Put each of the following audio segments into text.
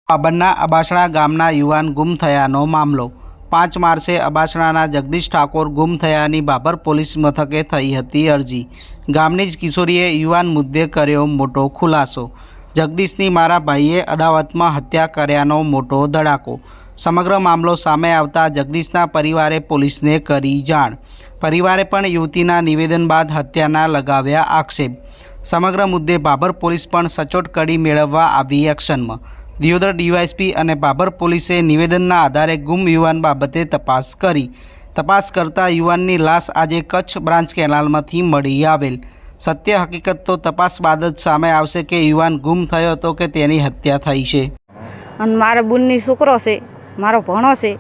બાબરના અબાસણા ગામના યુવાન ગુમ થયાનો મામલો 5 માર્ચે અબાસણાના જગદીશ ઠાકોર ગુમ થયાની બાબર પોલીસ મથકે થઈ હતી અરજી। ગામની જ કિશોરીએ યુવાન મુદ્દે કર્યો મોટો ખુલાસો। જગદીશની મારા ભાઈએ અદાવતમાં હત્યા કર્યાનો મોટો ધડાકો। સમગ્ર મામલો સામે આવતા જગદીશના પરિવારે પોલીસને કરી જાણ। પરિવારે પણ યુવતીના નિવેદન બાદ હત્યાના લગાવ્યા આક્ષેપ। સમગ્ર મુદ્દે બાબર પોલીસ પણ સચોટ કડી મેળવવા આવી એક્શનમાં। દિયોદર ડીવાયએસપી અને બાબર પોલીસે નિવેદનના આધારે ગુમ યુવાન બાબતે તપાસ કરી। તપાસ કરતા યુવાનની લાશ આજે કચ્છ બ્રાન્ચ કેનાલમાંથી મળી આવેલ। સત્ય હકીકત તો તપાસ બાદ જ સામે આવશે કે યુવાન ગુમ થયો હતો કે તેની હત્યા થઈ છે। અને મારા બુનની છોકરો છે, મારો ભણો છે,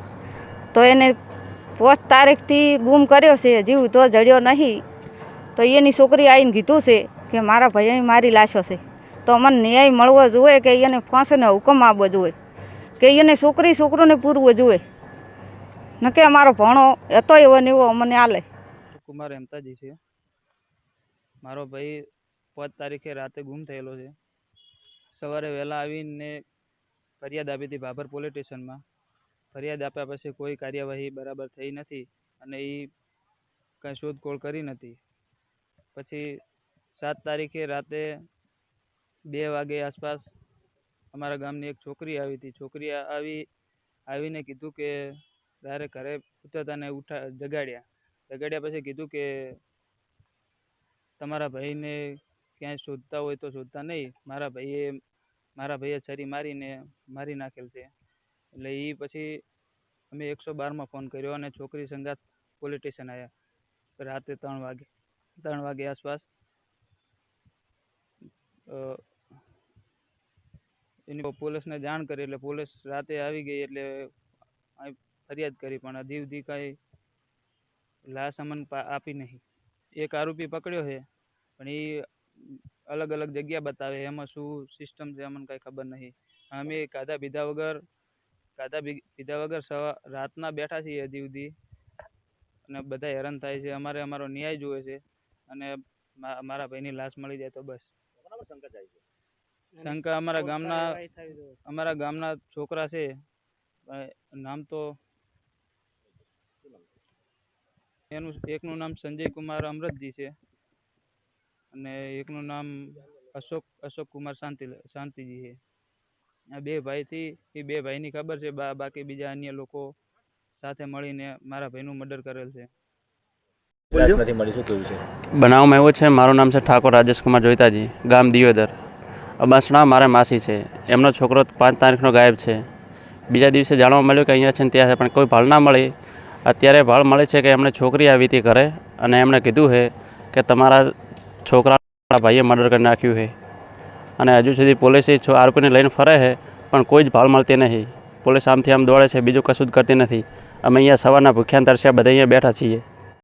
તો એને 5 તારીખથી ગુમ કર્યો છે, હજી તો જડ્યો નહીં। તો એની છોકરી આવીને કીધું છે કે મારા ભાઈએ મારી લાશો છે, તો મને ન્યાય મળવો જોઈએ કે એને ફાંસીનો હુકમ આપવો જોઈએ કે એને છોકરોને પૂરવો જોઈએ, ન કે અમારો ભણો હતો એવો ને એવો અમને આલે। કુમાર હેમતાજી છે, મારો ભાઈ 5 તારીખે રાતે ગુમ થયેલો છે। સવારે વહેલા આવીને ફરિયાદ આપી હતી બાબર પોલીસ સ્ટેશનમાં। ફરિયાદ આપ્યા પછી કોઈ કાર્યવાહી બરાબર થઈ નથી અને એ કાંઈ શોધખોળ કરી નથી। પછી 7 તારીખે રાતે 2 વાગે આસપાસ અમારા ગામની એક છોકરી આવી હતી। છોકરી આવીને કીધું કે તારે ઘરે ઉતરતાને જગાડ્યા પછી કીધું કે તમારા ભાઈને ક્યાંય શોધતા હોય તો શોધતા નહીં, મારા ભાઈએ છરી મારીને મારી નાખેલ છે। એટલે એ પછી અમે 112માં ફોન કર્યો અને છોકરી સંગાત પોલીસ સ્ટેશન આવ્યા રાતે 3 વાગે આસપાસ। એની પોલીસને જાણ કરી એટલે પોલીસ રાતે આવી ગઈ એટલે ફરિયાદ કરી, પણ હજી સુધી કાંઈ લાશ અમને આપી નહીં। એક આરોપી પકડ્યો છે, પણ એ અલગ અલગ જગ્યા બતાવે, એમાં શું સિસ્ટમ છે અમને કાંઈ ખબર નહીં। અમે ખાધા પીધા વગર રાતના બેઠા છીએ હજી સુધી અને બધા હેરાન થાય છે। અમારો ન્યાય જોવે છે અને મારા ભાઈની લાશ મળી જાય તો બસ। શંકા અમારા ગામના છોકરા છે, નામ તો એકનું નામ સંજય કુમાર અમૃતજી છે અને એકનું નામ અશોક કુમાર શાંતિજી છે। આ 2 ભાઈથી એ 2 ભાઈની ખબર છે, બાકી બીજા અન્ય લોકો સાથે મળીને મારા ભાઈનું મર્ડર કરેલ છે। બનાવમાં એવું છે, મારું નામ છે ઠાકોર રાજેશ કુમાર જોઈતાજી, ગામ દિયોદર, અબાસણા મારા માસી છે। એમનો છોકરો 5 તારીખનો ગાયબ છે। બીજા દિવસે જાણવા મળ્યું કે અહીંયા છે ને ત્યાં છે, પણ કોઈ ભાળ ના મળી। અત્યારે ભાળ મળે છે કે એમણે છોકરી આવી હતી ઘરે અને એમણે કીધું છે કે તમારા છોકરા ભાઈએ મર્ડર કરી નાખ્યું છે અને હજુ સુધી પોલીસે આરોપીને લઈને ફરે છે, પણ કોઈ જ ભાળ મળતી નહીં। પોલીસ આમથી આમ દોડે છે, બીજું કશું જ કરતી નથી। અમે અહીંયા સવારના ભૂખ્યા તરસ્યા બધા અહીંયા બેઠા છીએ।